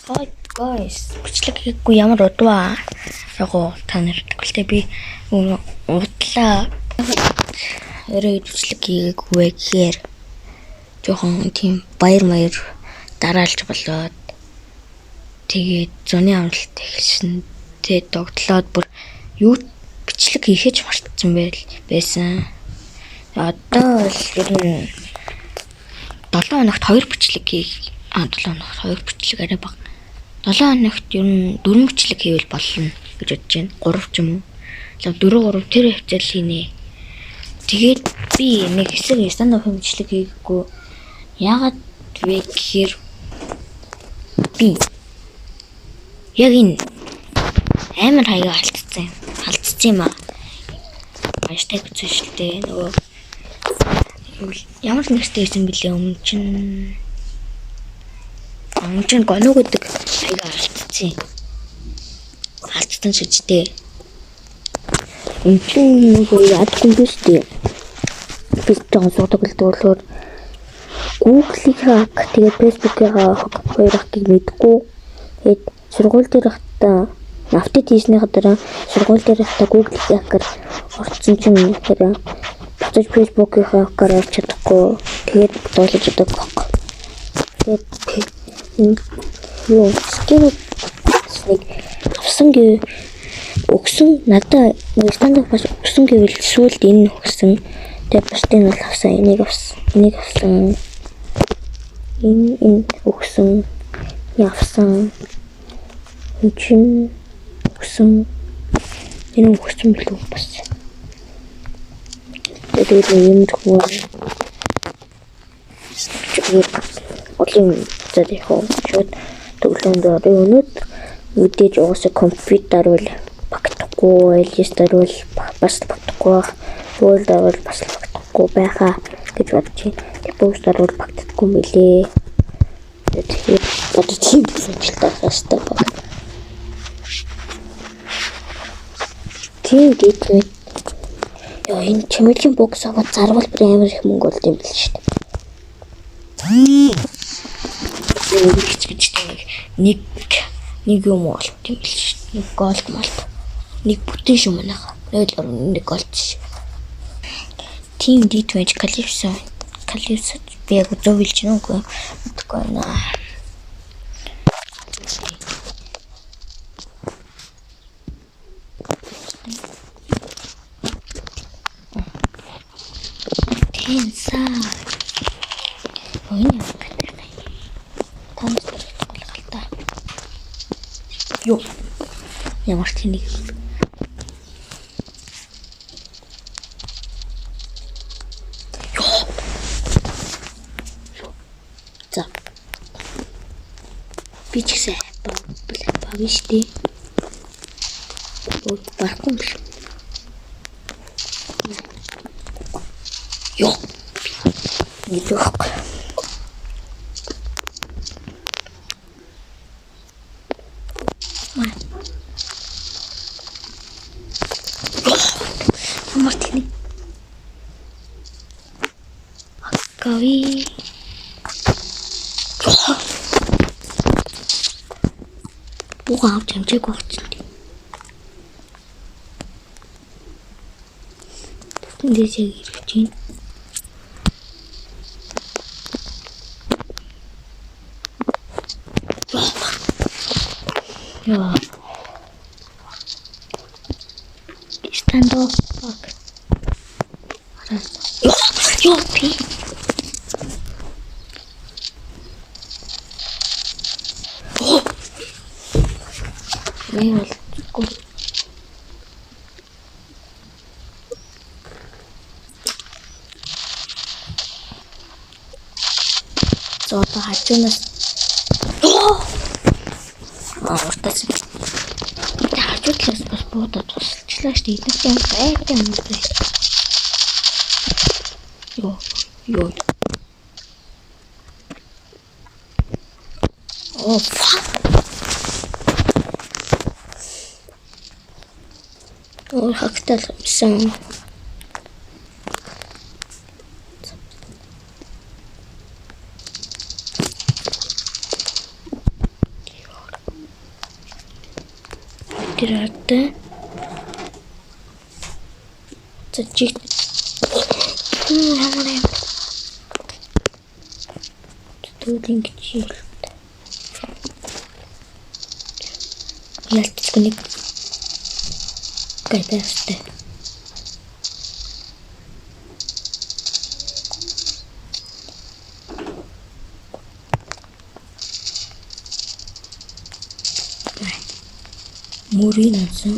Hi guys, бичлэг хийхгүй ямар удаа яг та нарт гэлтэй би удлаа өрөө бичлэг хийгээгүй гэхээр жоохон тийм баяр дараалж болоод тэгээд зуны амралт эхэлсэн. Тэгээд догтлоод бүр юу бичлэг хийхэж мартсан байсан. Одоо л ер нь 7 хоногт 2 бичлэг хийх 7 хоногт 2 бичлэг арай бага. 7 хоногт ер нь 4 бичлэг хийвэл болно гэж бодож байна. 3 ч юм уу. 4 тэр хвцал хийнэ. Тэгээд би нэг хэсэг стандарт бичлэг хийгээгүй. Яагаад вэ гэхээр би яг энэ амар хаяга алдчихсан юм аа. Хаштаг үзүүлэлтээ нөгөө ямар нэгтэй байсан бэлээ өмнө чинь гоног гэдэг хаяга алдсан ч үстэй. Энэ чинь нөгөө ядсан биштэй. Би жоохон суудаг л дуулаад Google-ийн хак тэгээд Facebook-ийн хак хоёр хакийг мэдгүй. Тэгээд сургууль дээр хата нафтид хийсний хадараа сургууль дээр хата Google-ийн хакаар орцсон чинь тэр буцаж Facebook-ийн хакаар орч чадахгүй. Тэгээд дуулаж идэг байхгүй. Тэгээд юу скин авсан гээ өгсөн надад стандарт бас өгсөн гэвэл сүүлд энэ өгсөн. Тэгээд бусдын бол авсан энийг авсан энэ өгсөн явсан энэ өгсөн энэ өгсөн билүү бас. Тэгээд юм дөхөө Олон зэт яхаа шууд төглөөнд орой өнөд мэдээж уусаа компьютер бол багтахгүй, LS-дэр бол бас багтахгүй, Word-аар бол бас багтахгүй байхаа гэж бодож байна. Post-аар бол багтахгүй мөлий. Тэгэхээр одоо тийм зүйлтэй хастай баг. Тийм гэдэг. Яа энэ чимээлийн бокс аваад зарвал амар их мөнгө олд юм бэл шүү дээ. Нэг юм олт юм бэл шүү. Нэг голд малт. Нэг бүтэн шүү манайха. 0.1 голд шүү. Team D20 Calypso би яг зөвлөж байна уу? Мэдгүй байна. Тэнса. Ой яа гэдэг. Танцтай голгалтай. Юу. Ямар тэнийг. За. Би ч гэсэн баг штий. Ой, барахгүй юм шүү. Ёо. Нилээх. Ямар тэнийг. Акави. Бугаа авч амжааг болчихлоо. Тэндээс яг ирж байна. Яа. Stand up. Ёо пи. За одоо хажуунаас уртаас хажуудлаас бас буудаад тусалчлаа шүү дээ. Эдгээр юм байгаад юм бэ? Ёо. Оо fuck. Оо хактал юмсан. Тирата. Зачиг. Хамаарай. Төвлин гэж. Ялцгоник. Гайдастай. Мөрийн ансан.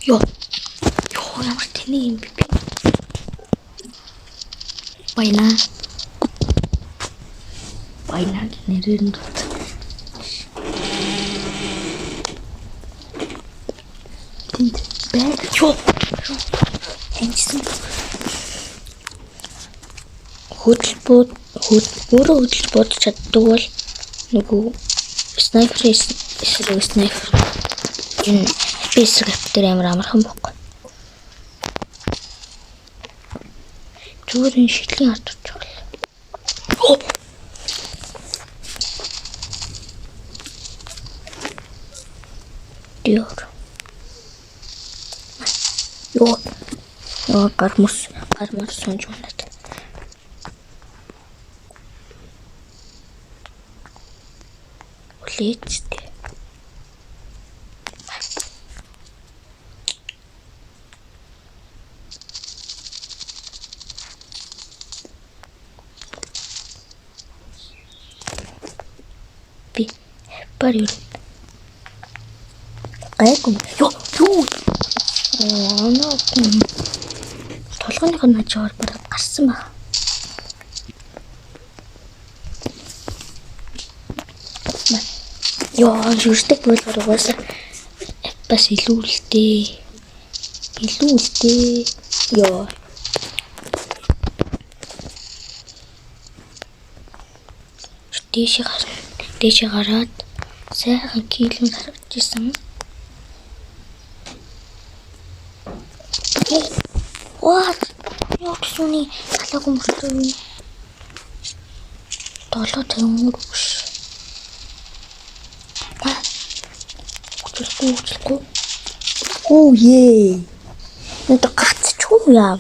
Ёо ямар тэний юм бэ? Байна нэрээр нь дут. Тэнд бай. Ёо. Хэнчсэн. Хөдөлбод чаддаг бол нөгөө снайпер эсрэг снайпер энэ бисрэптер амар амархан бохгүй. Зүгээр шидлэн хатчих бол. Ёо гармас сонж унаад. Улээчтэй. Би пари. Айгу. Ёо. Толгойн хажуугаар бараг гарсан баг. Ёо, юустай болохоор угаасаа бас илүү л дээ. Ёо. Дэшээ гараад сайхан килэн харагдчихсан. What? Ёо сүний халаагүй мөртөө. Долоо тэмүр биш. Училгүй. Оо е. Нэ гацчихгүй яа.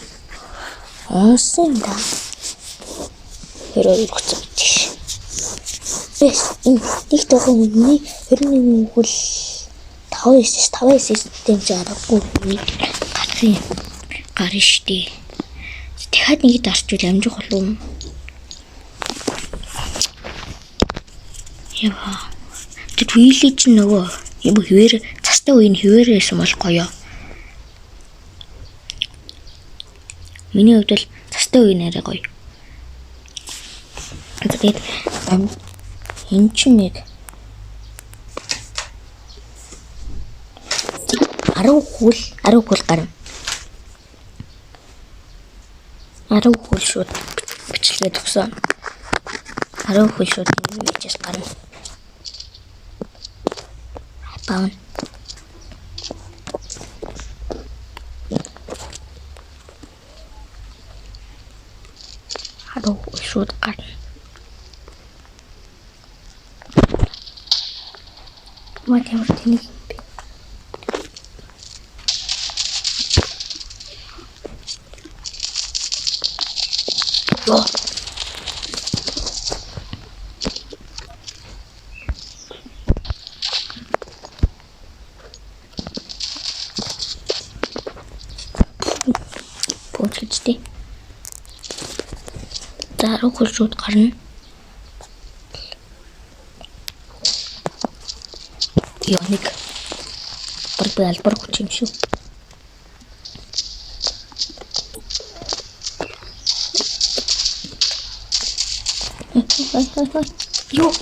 Онсын да. Хэрэг гоцчих. Бэс нэг тохиом үний 21 хөл 5 систем зарахгүй гарна штий. Дахиад нэг дарчвал амжих болов. Яа. Тэд вилиж нөгөө юм хിവэр цастай үеийн хിവэрээс бол гоё. Миний хувьд л цастай үе нэрээ гоё. Тэгээд энэ ч нэг 10 хөл гарна. 10 хөл шууд бичлэгээ төгсөн. 10 хөл шууд вижээс гарна. Баун. Шууд гарна. Мат ямар тэнийг юм бэ? Ёо. Почти. Даруу хөлшүүд гарна. Ёо нэг албар хүч юм шүү. Ёо.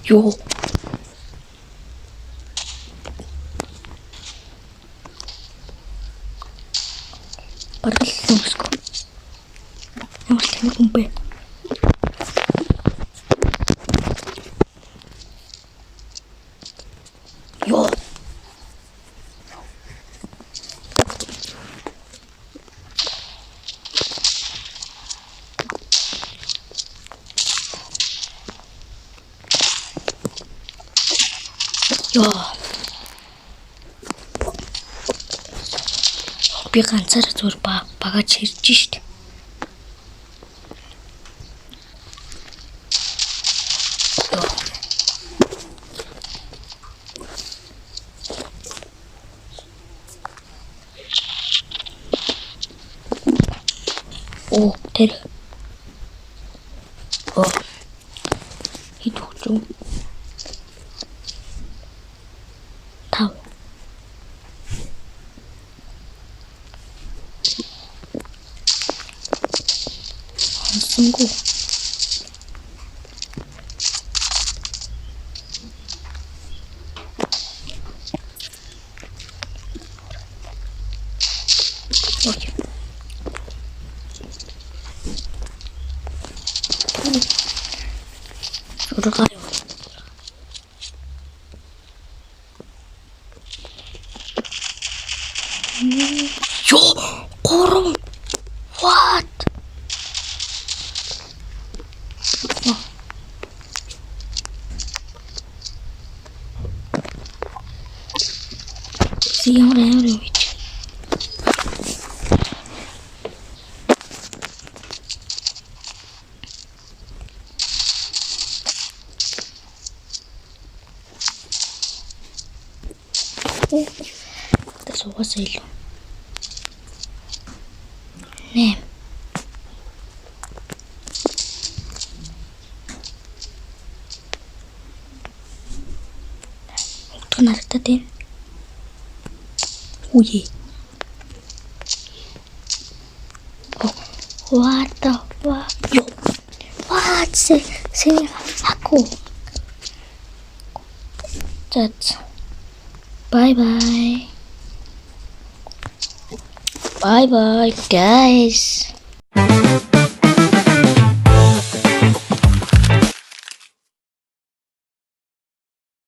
Ёо. Бараг л өмсгөө. Ямар ч тэнэг юм бэ? Ёо. Ёо. Би ганцаараа зүгээр багаж хэрж штт. Оо, тэр. Оо. Хит хучуу. Тав. Хансангу. Окей. 들어가요. 요, 고름. What? Signore, Adesso vasello. 어떻게 나왔다 된? 오예. What the fuck? Yo. What? Se aku. That's. Bye bye. Bye bye, guys.